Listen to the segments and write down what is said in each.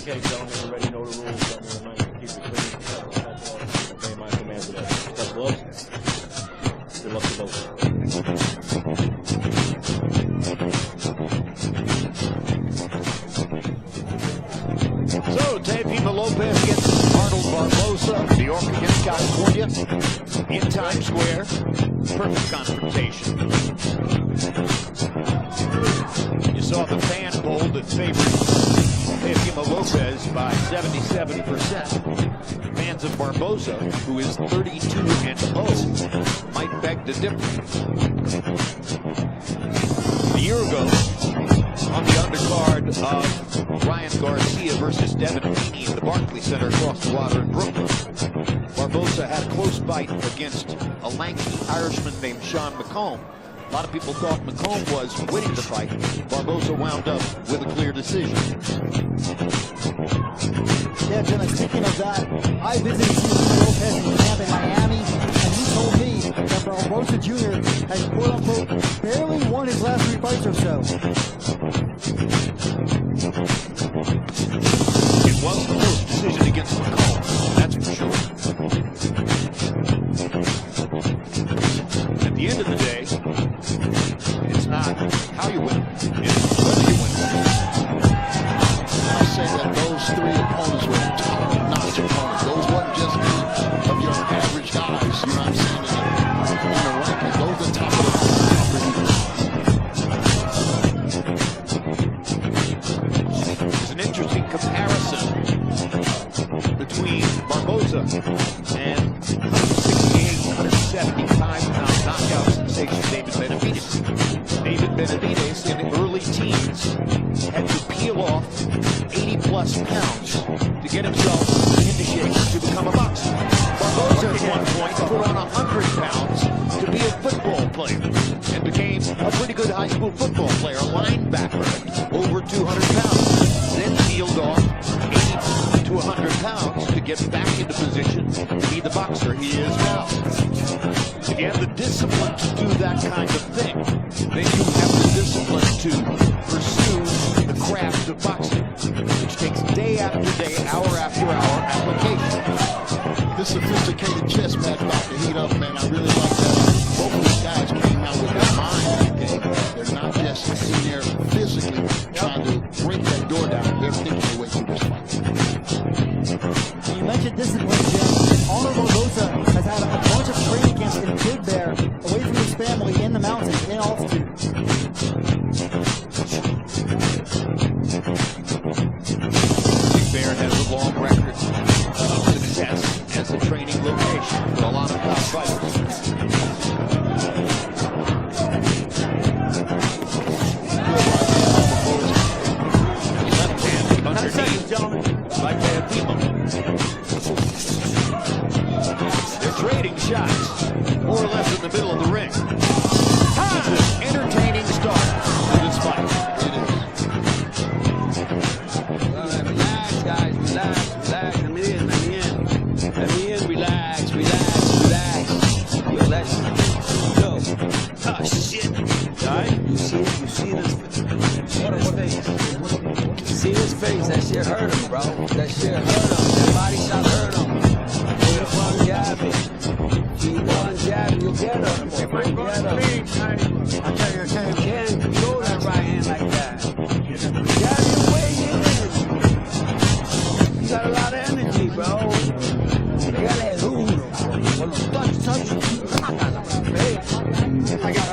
Okay, gentlemen, you already know the rules. I'm going to remind you to keep it clean. Obey my commands today. Step gloves. Good luck to both. So, Teofimo Lopez against Arnold Barboza, New York against California, in Times Square. Perfect confrontation. You saw the fan poll that favored Teofimo Lopez by 77%. Fans of Barboza, who is 32-0, might beg to differ. A year ago, on the undercard of Ryan Garcia versus Devin Feeney at the Barclays Center across the water in Brooklyn, Barboza had a close fight against a lanky Irishman named Sean McComb. A lot of people thought McComb was winning the fight. Barboza wound up with a clear decision. Yeah, Jim, speaking of that, I visited Teofimo Lopez in camp in Miami, and he told me that Barboza Jr. has quote-unquote barely won his last 3 fights or so. It was the close decision against McComb, that's for sure. At the end of the day, it's not how you win, it's whether you win. I'll say that those 3 opponents were top-notch opponents. Those wasn't just of your average guys, you know what I'm saying, in the ranking. Those are top of the There's an interesting comparison between Barboza and 168, 175-pound knockout sensation David Benavidez. David Benavidez, in the early teens, had to peel off 80-plus pounds to get himself into shape to become a boxer. Barboza at one point put on 100 pounds to be a football player and became a pretty good high school football player, a linebacker, over 200 pounds. Then peeled off 80 to 100 pounds to get back into position to be the boxer he is now. If you have the discipline to do that kind of thing, then you have the discipline to pursue the craft of boxing, which takes day after day, hour after hour application. This sophisticated chess match about to heat up, man. I really like that. Both of these guys came out with their mind in the game. They're not just in there physically trying to break that door down. They're thinking their way through this fight. You mentioned discipline, Jim. Arnold Barboza has had a bunch of training camps in Big Bear, away from his family, in the mountains, in altitude. Big Bear has a long record of success as a training location for a lot of top fighters. Left hand underneath by Teofimo. They're trading shots, more or less in the middle of the ring. It's an entertaining start to this fight. Relax, guys, relax. Let me in, relax. Yo, let's go. Oh, shit. Right? You see this face? See his face? That shit hurt him, bro. That shit hurt him. That body shot hurt him. Keep on jabbing. You'll get him. You can't control that right hand like that. Jab your way in. You got a lot of energy, bro. You got that touch. Hey, I got.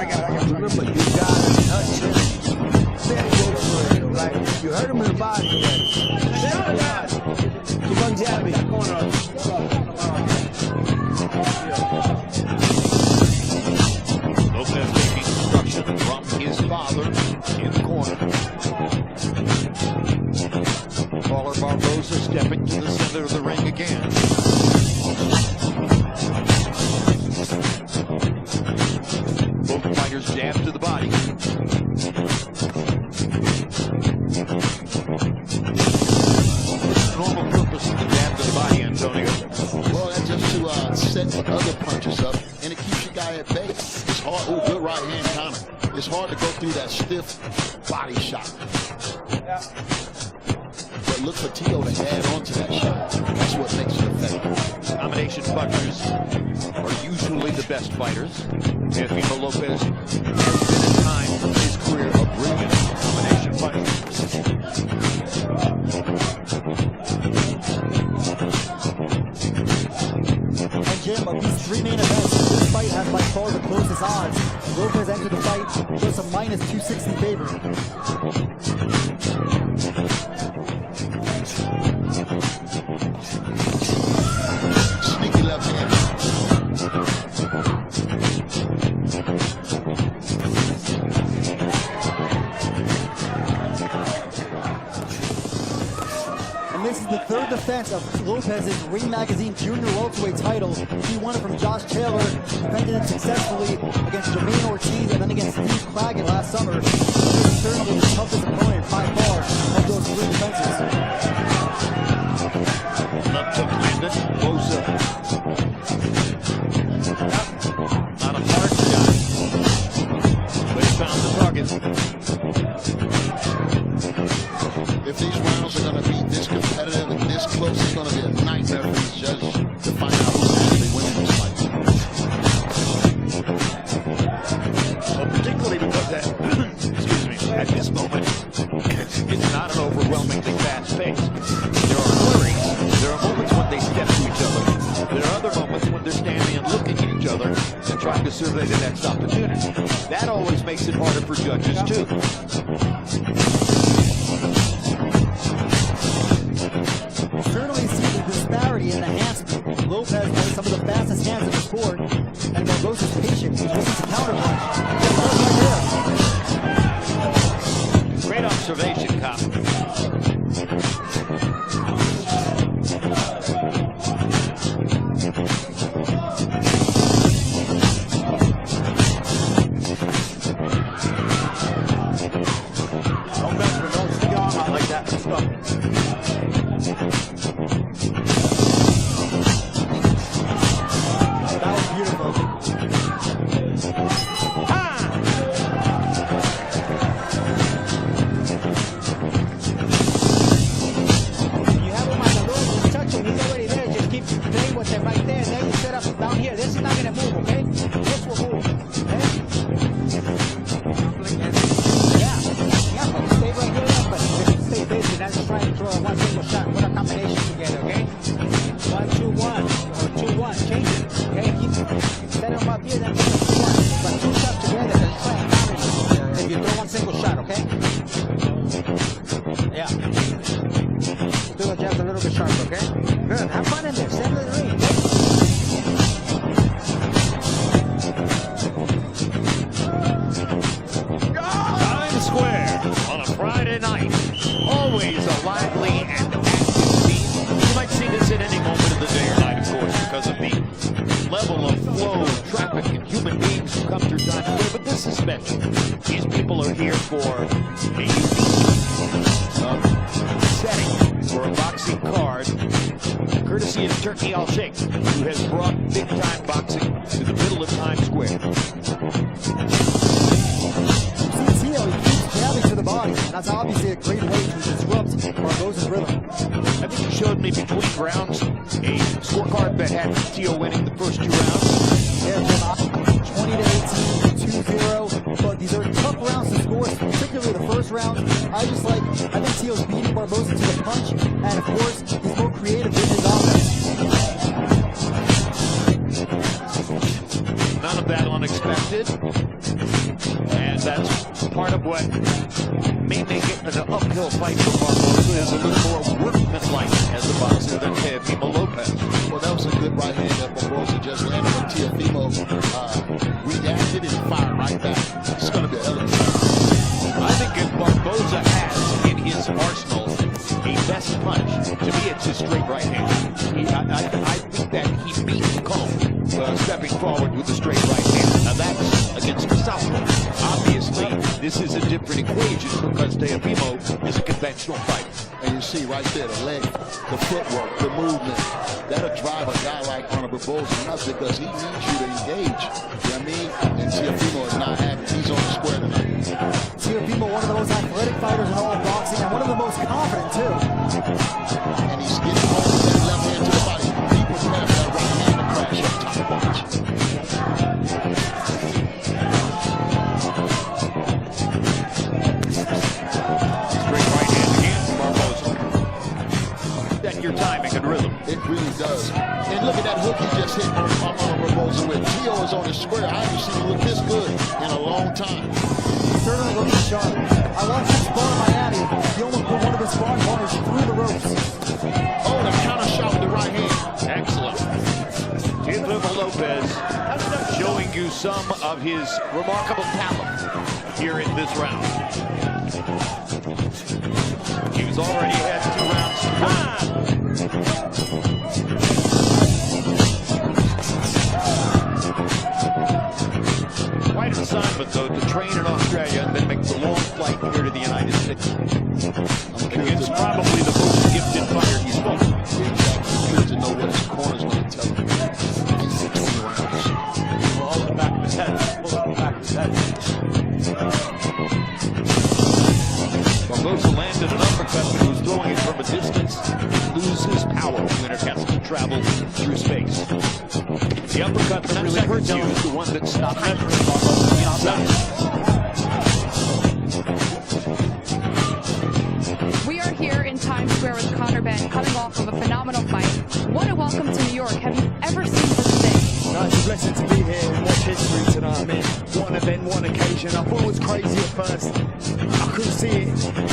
Remember, you gotta touch him. Then go for it. Like, you hurt him in the body. Keep on jabbing. Lopez taking instruction from his father in the corner. Caller Barboza stepping to the center of the ring again. Both fighters jab to the body. What's the normal purpose of the jab to the body, Antonio? Well, that's just to set the other punches up, and it keeps your guy at bay. It's hard. Oh, good right hand counter. It's hard to go through that stiff body shot. Yeah. But but look for Teo to add on to that shot. That's what makes it effective. Combination punchers are usually the best fighters. Teofimo Lopez has been at times in his career a brilliant combination puncher. And Jim, of these three main events, this fight has by far the closest odds. Lopez entered the fight with a -260 favorite. Sneaky left hand. And this is the third defense of Lopez's Ring Magazine Junior Welterweight title. He won it from Josh Taylor, defended it successfully against Jermaine Ortiz and then against Steve Claggett last summer. This is certainly the toughest opponent by far of those three defenses. Left hook landed. Barboza. Not a hard shot, but he found the target. If these rounds are going to be this competitive and this close, it's going to be a nightmare for the judge to find out who's actually winning this fight. Well, particularly because that, excuse me, at this moment, it's not an overwhelmingly fast pace. There are flurries. There are moments when they step to each other. There are other moments when they're standing and looking at each other and trying to survey the next opportunity. That always makes it harder for judges, too. Certainly see the disparity in the hand speed. Lopez has some of the fastest hands in the sport, and Barboza's patient. He's looking to counterpunch. Right Great observation, Cop. Don't mess with, don't stick your arm out like that. Stop. That was beautiful. You have him on the road, just touch him. He's already there. Just keep playing with him right there. Then you set up down here. This is not going to move, okay? This will move. Okay? Yeah, but stay right here. But just stay busy. Not just try to throw one single shot. Put a combination together, okay? 1-2-1 or 2-1. Change it, okay? Keep set him up here, then put 2-1. But two shots together, then try and counter you. If you throw one single shot, okay? Yeah. Do it just a little bit sharper, okay? Good. Have fun in there. Settle the ring. Times Square on a Friday night. Always a lively and active scene. You might see this at any moment of the day or night, of course, because of the level of flow, traffic, and human beings who come through Times Square. But this is special. These people are here for a unique setting for a boxing card, courtesy of Turkey Al Sheikh, who has brought big-time boxing to the middle of Times Square. See Teo, he keeps jabbing to the body. That's obviously a great way to disrupt Barboza's rhythm. I think he showed me between rounds a scorecard that had Teo winning the first 2 rounds. Yeah, Jim, 20-18, 2-0. But these are tough rounds to score, particularly the first round. I think Teo's beating Barboza to the punch, and of course, he's more creative with his offense. None of that unexpected. And that's part of what may make it an uphill fight for Barboza, is a little more workmanlike as a boxer than Teofimo Lopez. Well, that was a good right hand that Barboza just landed, but Teofimo reacted and fired right back. It's going to be a hell of a fight. I think if Barboza has in his arsenal a best punch, to me it's his straight right hand. I think that he beat Cole stepping forward with the straight right hand. Now that's against the southpaw. Obviously, this is a different equation because Teofimo is a conventional fighter. And you see right there, the leg, the footwork, the movement. That'll drive a guy like Arnold Barboza nuts because he needs you to engage. You know what I mean? And Teofimo is not having. He's on the square tonight. Teofimo, one of the most athletic athletic fighters in all of boxing and one of the most confident too. And he's getting home with that left hand to the body. Be prepared for that right hand to crash up top. Watch. Straight right hand again from Barboza. That your timing and rhythm. It really does. And look at that hook he just hit Arnold Barboza with. Teo is on his square. I haven't seen him look this good in a long time. He's certainly looking sharp. I watched him spar in Miami. He almost put one of his sparring partners through the ropes. Oh, the counter shot with the right hand. Excellent. Teofimo Lopez showing you some of his remarkable talent here in this round. He's already had 2 rounds to run. Quite an assignment, though, to train in Australia and then make the long flight here to the United States. Against probably the most gifted fighter he's fought. Exactly. To know what his corner's going to tell him. He's in 20 rounds. All in the back of his head. Pull out the back of his head. Barboza landed an uppercut, but he was throwing it from a distance. Loses power when it has to travel through space. The uppercut that really hurts you is the one that stops measuring Barboza on the outside. We are here in Times Square with Conor Benn, coming off of a phenomenal fight. What a welcome to New York. Have you ever seen such a thing? No, it's a blessing to be here and watch history tonight. I mean, what an event, what an occasion. I thought it was crazy at first. I couldn't see it,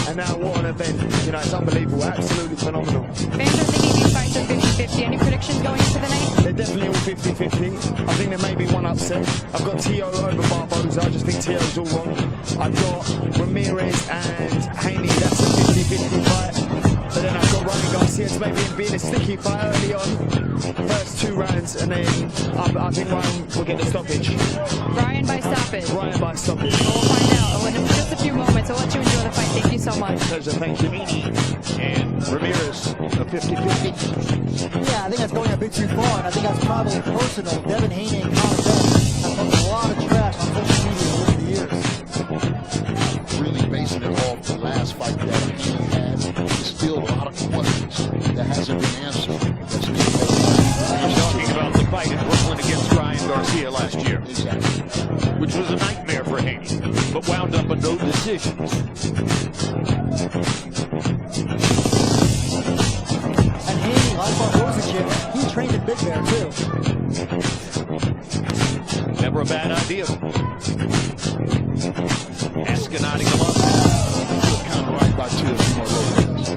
and now what an event. You know, it's unbelievable, absolutely phenomenal. Fans are thinking these fights are 50-50. Any predictions going into the night? They're definitely all 50-50. I think there may be one upset. I've got Teo over Barboza. I just think Teo's all wrong. I've got Ramirez and Haney. That's a 50-50 fight. But then I've got Ryan Garcia. It's maybe being a sticky fight early on. First 2 rounds, and then I think Ryan will get the stoppage. Ryan by stoppage. Ryan by stoppage. We'll find out in just a few moments. I'll let you enjoy the fight. Thank you so much. Pleasure, thank you. And Ramirez, a 50-50. Yeah, I think that's going a bit too far, and I think that's probably personal. Devin Haney and Conor Benn have talked a lot of trash on social media over the years. Really basing it off the last fight that he had. There's still a lot of questions that hasn't been answered. You're talking about the fight in Brooklyn against Ryan Garcia last year, Exactly. which was a nightmare for Haney, but wound up a no decisions. And Haney, like Barboza kid, he trained in Big Bear too. Never a bad idea. Escanating him up. Kind of right by Teofimo Lopez.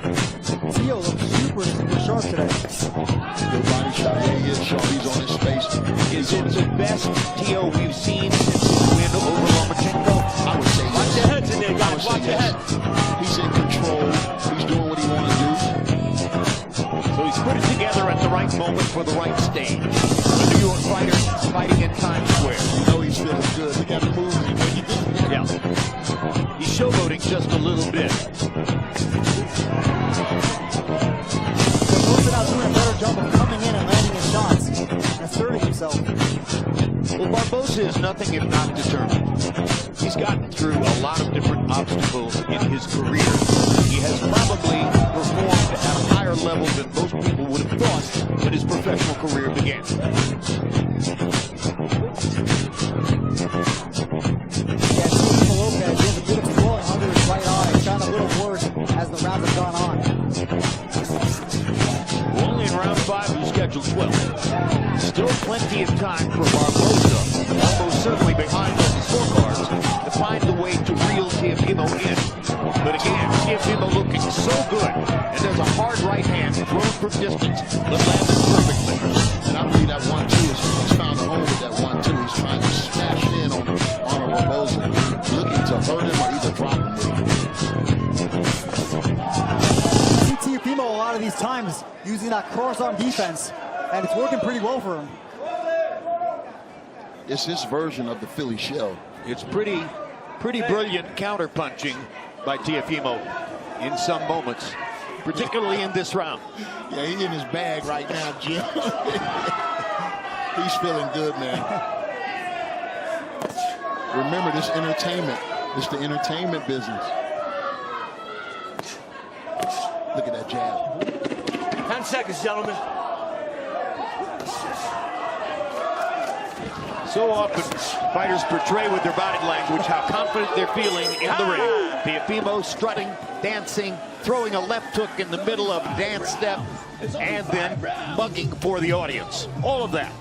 Teo looks super sharp today. Good body shot. Yeah, he is sharp. He's on his space. Is it the best Teo we've seen since his win over Lomachenko? I would say Watch your heads in there, I guys. would say Watch your yes. heads. He's in control. He's doing what he wants to do. So he's put it together at the right moment for the right stage. A New York fighter fighting in Times Square. You know he's feeling good. Look at the moves he's making. Yeah. He's showboating just a little bit. Barboza now doing a better job of coming in and landing his shots and asserting himself. Well, Barboza is nothing if not determined. He's gotten through a lot of different obstacles in his career. He has probably performed at a higher level than most people would have thought when his professional career began. Yeah, Teofimo Lopez, he has a bit of swelling under his right eye. It's gotten a little worse as the rounds have gone on. We're only in round 5 of schedule 12. Still plenty of time for Barboza, almost certainly behind on the scorecards, to find the way to reel Teofimo in. But again, Teofimo looking so good, and there's a hard right hand thrown from distance that landed perfectly. And I believe that 1-2 he's found a home with that 1-2. He's trying to smash in on Arnold Barboza, looking to hurt him or either drop him with him. See Teofimo a lot of these times using that cross-arm defense, and it's working pretty well for him. It's his version of the Philly shell. It's pretty brilliant counter-punching by Teofimo in some moments, particularly in this round. Yeah, he's in his bag right now, Jim. He's feeling good, man. Remember, this entertainment. It's the entertainment business. Look at that jab. 10 seconds, gentlemen. So often, fighters portray with their body language how confident they're feeling in the ring. Teofimo strutting, dancing, throwing a left hook in the middle of a dance step, and then bugging for the audience. All of that